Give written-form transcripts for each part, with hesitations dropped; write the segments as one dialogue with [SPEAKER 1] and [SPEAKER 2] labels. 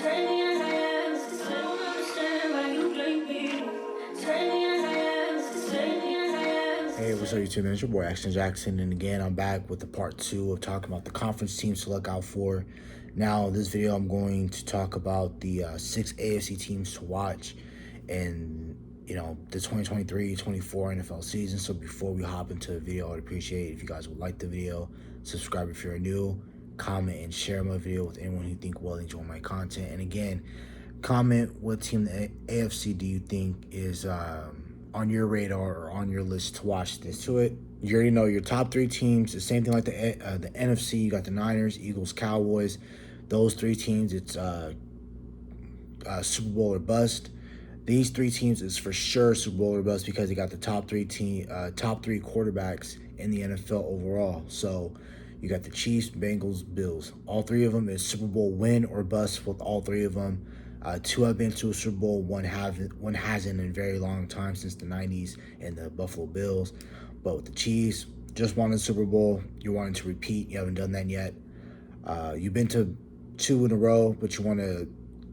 [SPEAKER 1] Hey, what's up, YouTube, man? It's your boy, Action Jackson, and again, I'm back with the part 2 of talking about the conference teams to look out for. Now, in this video, I'm going to talk about the 6 AFC teams to watch in, the 2023-24 NFL season. So before we hop into the video, I'd appreciate it if you guys would like the video, subscribe if you're new, comment and share my video with anyone who you think will enjoy my content. And again, comment what team in the AFC do you think is on your radar or on your list to watch this to it. You already know your top 3 teams. The same thing like the NFC. You got the Niners, Eagles, Cowboys. Those 3 teams, it's Super Bowl or bust. These 3 teams is for sure Super Bowl or bust because they got the top 3 quarterbacks in the NFL overall. So you got the Chiefs, Bengals, Bills. All 3 of them is Super Bowl win or bust with all 3 of them. 2 have been to a Super Bowl, one hasn't in a very long time, since the 90s and the Buffalo Bills. But with the Chiefs, just won the Super Bowl. You're wanting to repeat. You haven't done that yet. You've been to 2 in a row, but you want to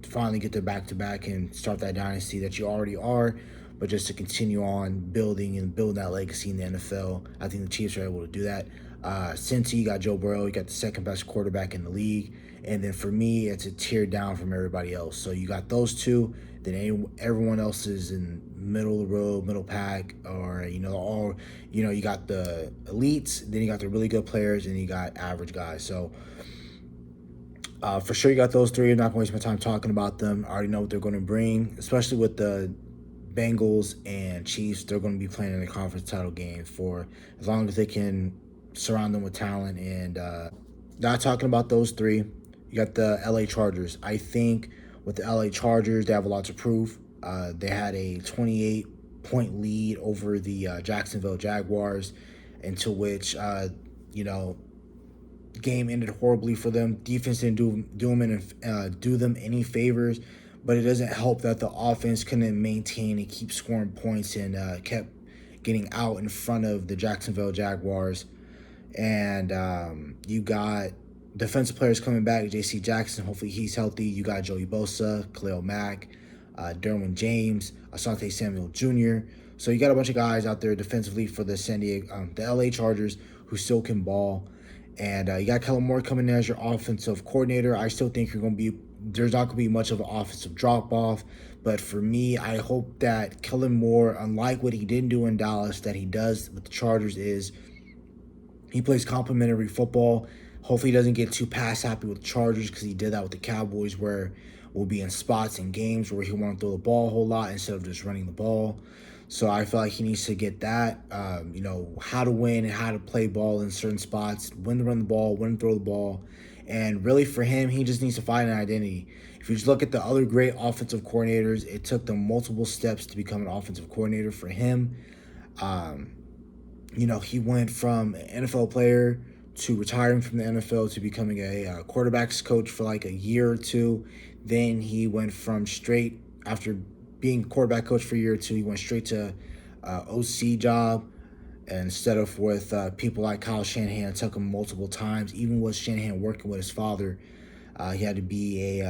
[SPEAKER 1] finally get the back-to-back and start that dynasty that you already are, but just to continue on building that legacy in the NFL. I think the Chiefs are able to do that. Cincy, you got Joe Burrow. You got the second best quarterback in the league. And then for me, it's a tier down from everybody else. So you got those 2. Then everyone else is in middle of the road, middle pack, or you got the elites. Then you got the really good players, and you got average guys. So for sure, you got those 3. I'm not going to waste my time talking about them. I already know what they're going to bring, especially with the Bengals and Chiefs. They're going to be playing in the conference title game for as long as they can surround them with talent. And not talking about those 3. You got the LA Chargers. I think with the LA Chargers, they have a lot to prove. They had a 28-point lead over the Jacksonville Jaguars, into which, game ended horribly for them. Defense didn't do them any favors, but it doesn't help that the offense couldn't maintain and keep scoring points and kept getting out in front of the Jacksonville Jaguars. And you got defensive players coming back. J.C. Jackson, hopefully he's healthy. You got Joey Bosa, Khalil Mack, Derwin James, Asante Samuel Jr. So you got a bunch of guys out there defensively for the the LA Chargers who still can ball. And you got Kellen Moore coming in as your offensive coordinator. I still think there's not going to be much of an offensive drop-off. But for me, I hope that Kellen Moore, unlike what he didn't do in Dallas, that he does with the Chargers is he plays complementary football. Hopefully he doesn't get too pass happy with the Chargers, because he did that with the Cowboys, where we'll be in spots in games where he want to throw the ball a whole lot instead of just running the ball. So I feel like he needs to get that, how to win and how to play ball in certain spots, when to run the ball, when to throw the ball. And really for him, he just needs to find an identity. If you just look at the other great offensive coordinators, it took them multiple steps to become an offensive coordinator. For him, he went from an NFL player to retiring from the NFL to becoming a quarterback's coach for like a year or 2. Then he went from after being quarterback coach for a year or 2, he went straight to OC job, instead of with people like Kyle Shanahan. It took him multiple times. Even with Shanahan working with his father, he had to be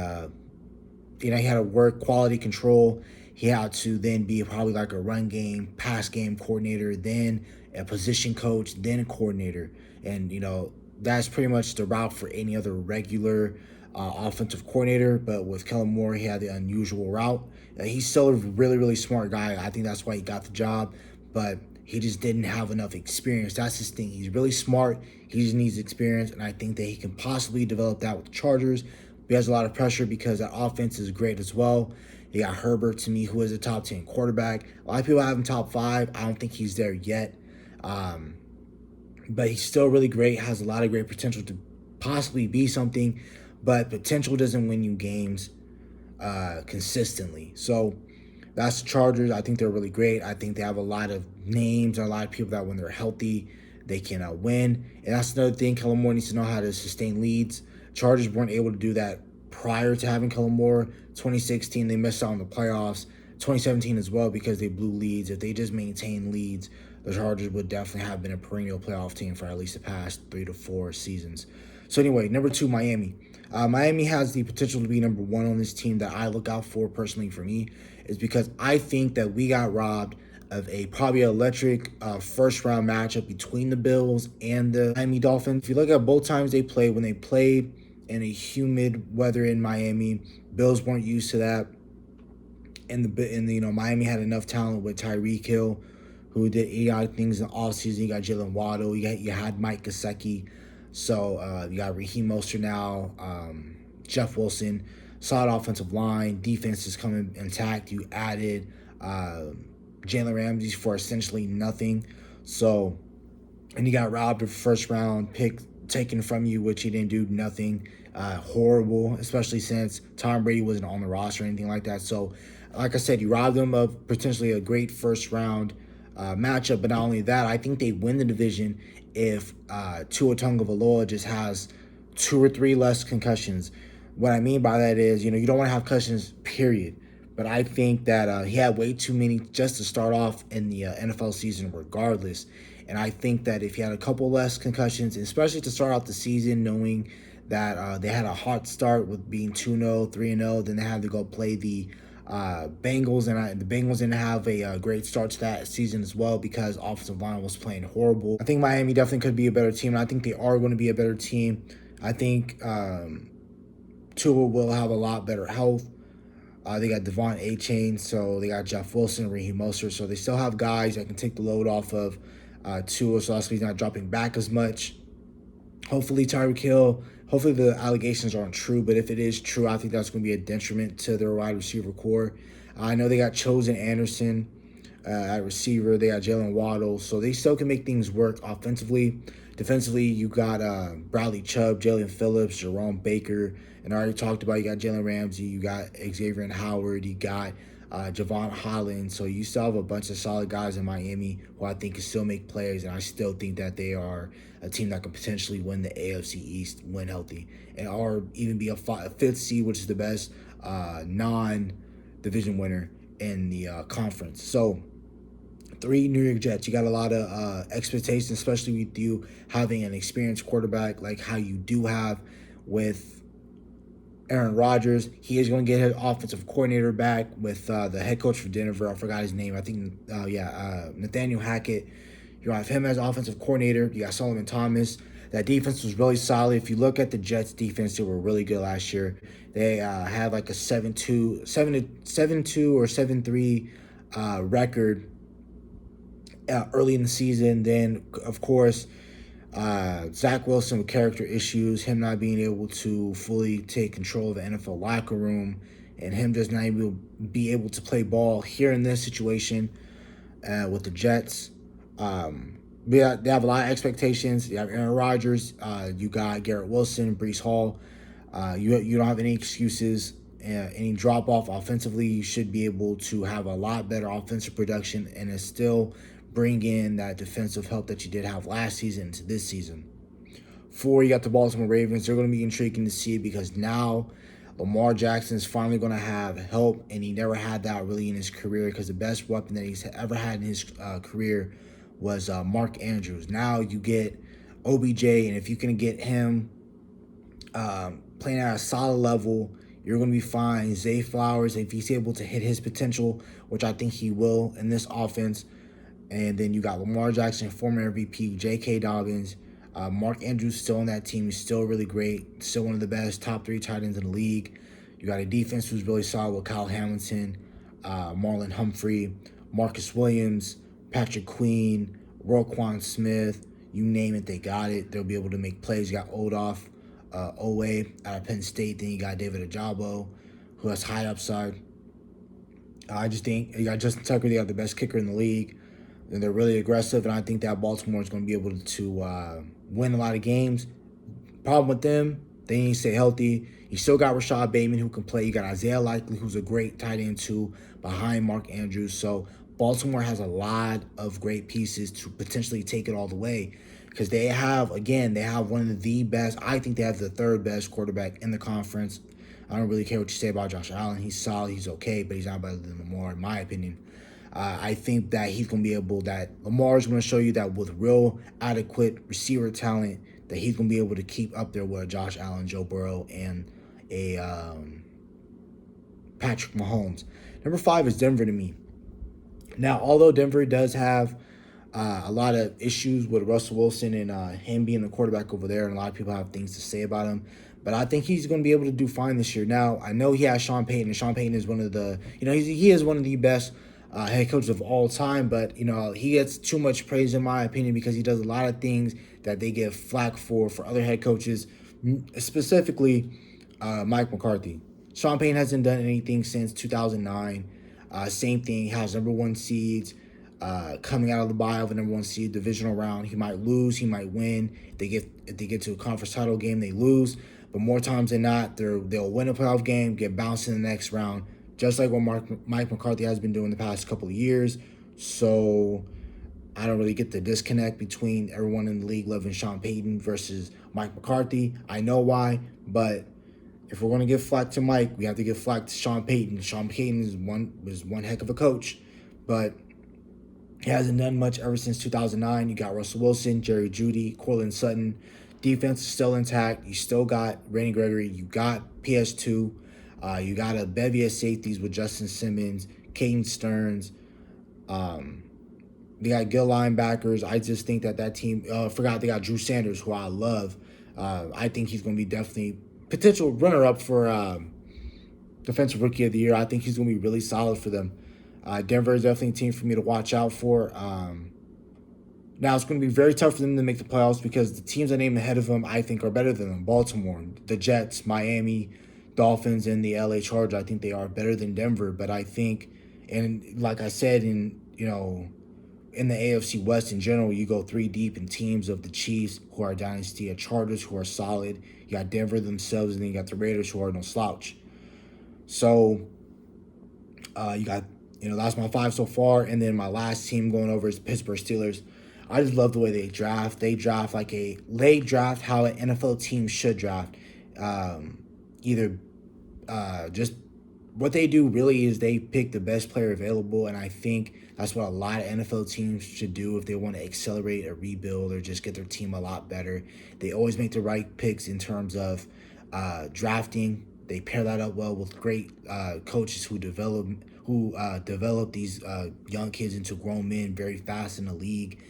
[SPEAKER 1] he had to work quality control. He had to then be probably like a run game, pass game coordinator, then a position coach, then a coordinator. And, that's pretty much the route for any other regular offensive coordinator. But with Kellen Moore, he had the unusual route. He's still a really, really smart guy. I think that's why he got the job. But he just didn't have enough experience. That's his thing. He's really smart. He just needs experience. And I think that he can possibly develop that with the Chargers. He has a lot of pressure because that offense is great as well. You got Herbert, to me, who is a top 10 quarterback. A lot of people have him top 5. I don't think he's there yet. But he's still really great, has a lot of great potential to possibly be something. But potential doesn't win you games consistently. So that's the Chargers. I think they're really great. I think they have a lot of names and a lot of people that when they're healthy, they can win. And that's another thing. Kellen Moore needs to know how to sustain leads. Chargers weren't able to do that prior to having Kellen Moore. 2016, they missed out on the playoffs. 2017 as well, because they blew leads. If they just maintained leads, the Chargers would definitely have been a perennial playoff team for at least the past 3 to 4 seasons. So anyway, number 2, Miami. Miami has the potential to be number one on this team that I look out for personally for me is because I think that we got robbed of a probably electric first round matchup between the Bills and the Miami Dolphins. If you look at both times they played, when they played in a humid weather in Miami, Bills weren't used to that. Miami had enough talent with Tyreek Hill, who did idiotic things in the offseason. You got Jalen Waddle, you had Mike Gesicki, so you got Raheem Mostert now, Jeff Wilson, solid offensive line, defense is coming intact. You added Jalen Ramsey for essentially nothing, so and you got robbed of a first round pick taken from you, which he didn't do nothing. Horrible, especially since Tom Brady wasn't on the roster or anything like that. So, like I said, you robbed them of potentially a great first round matchup. But not only that, I think they win the division if Tua Tagovailoa just has 2 or 3 less concussions. What I mean by that is, you don't want to have concussions, period. But I think that he had way too many just to start off in the NFL season regardless. And I think that if he had a couple less concussions, especially to start out the season, knowing that they had a hot start with being 2-0, 3-0, then they had to go play the Bengals, and the Bengals didn't have a great start to that season as well because offensive line was playing horrible. I think Miami definitely could be a better team, and I think they are going to be a better team. I think Tua will have a lot better health. They got Devon A-Chain, so they got Jeff Wilson, Raheem Mostert, so they still have guys that can take the load off of Tua, so that's why he's not dropping back as much. Hopefully Tyreek Hill, hopefully the allegations aren't true, but if it is true, I think that's going to be a detriment to their wide receiver core. I know they got Chosen Anderson at receiver. They got Jalen Waddle, so they still can make things work offensively. Defensively, you got Bradley Chubb, Jalen Phillips, Jerome Baker, and I already talked about you got Jalen Ramsey, you got Xavier and Howard, you got Javon Holland. So you still have a bunch of solid guys in Miami who I think can still make plays, and I still think that they are a team that can potentially win the AFC East when healthy, or even be a fifth seed, which is the best non-division winner in the conference. So 3 New York Jets. You got a lot of expectations, especially with you having an experienced quarterback like how you do have with Aaron Rodgers. He is going to get his offensive coordinator back with the head coach for Denver. I forgot his name. I think, Nathaniel Hackett. You have him as offensive coordinator. You got Solomon Thomas. That defense was really solid. If you look at the Jets' defense, they were really good last year. They had like a 7-2 or 7-3 record early in the season. Then, of course, Zach Wilson with character issues, him not being able to fully take control of the NFL locker room, and him just not able to be able to play ball here in this situation with the Jets. They have a lot of expectations. You have Aaron Rodgers. You got Garrett Wilson, Breece Hall. You don't have any excuses. Any drop off offensively, you should be able to have a lot better offensive production and still bring in that defensive help that you did have last season to this season. 4, you got the Baltimore Ravens. They're going to be intriguing to see because now Lamar Jackson is finally going to have help, and he never had that really in his career because the best weapon that he's ever had in his career was Mark Andrews. Now you get OBJ, and if you can get him playing at a solid level, you're going to be fine. Zay Flowers, if he's able to hit his potential, which I think he will in this offense. And then you got Lamar Jackson, former MVP, J.K. Dobbins. Mark Andrews still on that team. He's still really great. Still one of the best top 3 tight ends in the league. You got a defense who's really solid with Kyle Hamilton, Marlon Humphrey, Marcus Williams, Patrick Queen, Roquan Smith. You name it, they got it. They'll be able to make plays. You got Owe out of Penn State. Then you got David Ajabo, who has high upside. I just think you got Justin Tucker. They got the best kicker in the league. And they're really aggressive, and I think that Baltimore is going to be able to win a lot of games. Problem with them, they need to stay healthy. You still got Rashad Bateman who can play. You got Isaiah Likely, who's a great tight end too, behind Mark Andrews. So Baltimore has a lot of great pieces to potentially take it all the way because they have one of the best. I think they have the 3rd best quarterback in the conference. I don't really care what you say about Josh Allen. He's solid. He's okay, but he's not better than Lamar, in my opinion. I think that he's going to be able, that Lamar is going to show you that with real adequate receiver talent, that he's going to be able to keep up there with Josh Allen, Joe Burrow, and a Patrick Mahomes. Number 5 is Denver to me. Now, although Denver does have a lot of issues with Russell Wilson and him being the quarterback over there, and a lot of people have things to say about him, but I think he's going to be able to do fine this year. Now, I know he has Sean Payton, and Sean Payton is one of the, he is one of the best head coaches of all time, but, he gets too much praise in my opinion because he does a lot of things that they get flack for other head coaches, specifically Mike McCarthy. Sean Payton hasn't done anything since 2009. Same thing, has number 1 seeds. Coming out of the bye of a number 1 seed divisional round, he might lose, he might win. If they get to a conference title game, they lose. But more times than not, they'll win a playoff game, get bounced in the next round, just like what Mike McCarthy has been doing the past couple of years. So I don't really get the disconnect between everyone in the league loving Sean Payton versus Mike McCarthy. I know why, but if we're going to give flack to Mike, we have to give flack to Sean Payton. Sean Payton was one heck of a coach, but he hasn't done much ever since 2009. You got Russell Wilson, Jerry Jeudy, Cortland Sutton. Defense is still intact. You still got Randy Gregory. You got PS2. You got a bevy of safeties with Justin Simmons, Caden Stearns. They got good linebackers. I just think that team, they got Drew Sanders, who I love. I think he's going to be definitely potential runner-up for Defensive Rookie of the Year. I think he's going to be really solid for them. Denver is definitely a team for me to watch out for. Now, it's going to be very tough for them to make the playoffs because the teams I named ahead of them, I think, are better than them. Baltimore, the Jets, Miami, Dolphins, and the LA Chargers, I think they are better than Denver. But I think, and like I said, in the AFC West in general, you go 3 deep in teams of the Chiefs, who are dynasty, Chargers, who are solid. You got Denver themselves, and then you got the Raiders, who are no slouch. So, you got, that's my 5 so far. And then my last team going over is the Pittsburgh Steelers. I just love the way they draft. They draft how an NFL team should draft. Just what they do really is they pick the best player available, and I think that's what a lot of NFL teams should do if they want to accelerate a rebuild or just get their team a lot better. They always make the right picks in terms of drafting. They pair that up well with great coaches who develop these young kids into grown men very fast in the league.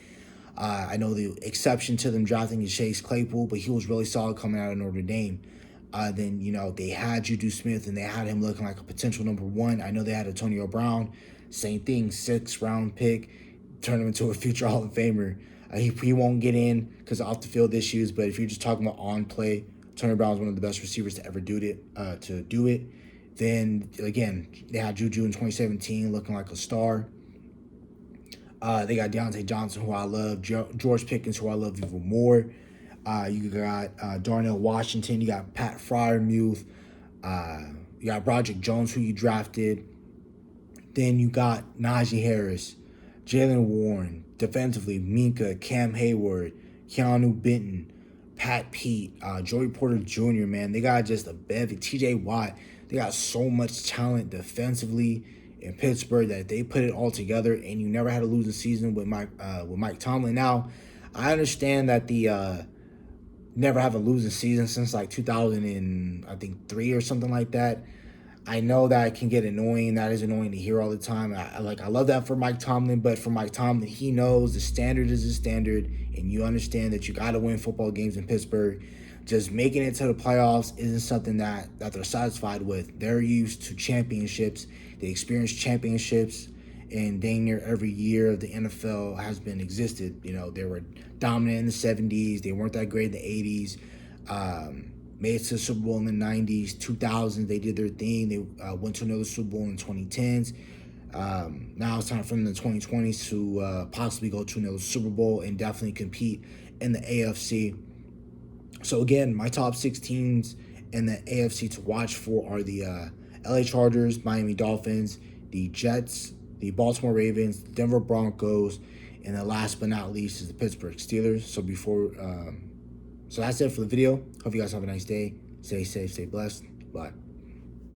[SPEAKER 1] I know the exception to them drafting is Chase Claypool, but he was really solid coming out of Notre Dame. Then, they had Juju Smith, and they had him looking like a potential number 1. I know they had Antonio Brown. Same thing, 6th-round pick, turn him into a future Hall of Famer. He won't get in because of off-the-field issues, but if you're just talking about on-play, Antonio Brown is one of the best receivers to ever do it. Then, again, they had Juju in 2017 looking like a star. They got Deontay Johnson, who I love, George Pickens, who I love even more. You got Darnell Washington. You got Pat Freiermuth. You got Broderick Jones, who you drafted. Then you got Najee Harris, Jalen Warren. Defensively, Minka, Cam Hayward, Keanu Benton, Pat Pete, Joey Porter Jr., man. They got just a bevy. TJ Watt. They got so much talent defensively in Pittsburgh that they put it all together, and you never had a losing season with Mike Tomlin. Now, I understand that the never have a losing season since like 2003 or something like that. I know that can get annoying. That is annoying to hear all the time. I love that for Mike Tomlin, but for Mike Tomlin, he knows the standard is the standard, and you understand that you got to win football games in Pittsburgh. Just making it to the playoffs isn't something that they're satisfied with. They're used to championships. They experience championships, and dang near every year of the NFL has been existed. They were dominant in the 70s. They weren't that great in the 80s. Made it to the Super Bowl in the 90s, 2000s. They did their thing. They went to another Super Bowl in the 2010s. Now it's time for them in the 2020s to possibly go to another Super Bowl and definitely compete in the AFC. So again, my top 6 teams in the AFC to watch for are the LA Chargers, Miami Dolphins, the Jets, the Baltimore Ravens, Denver Broncos, and then last but not least is the Pittsburgh Steelers. So that's it for the video. Hope you guys have a nice day. Stay safe, stay blessed. Bye.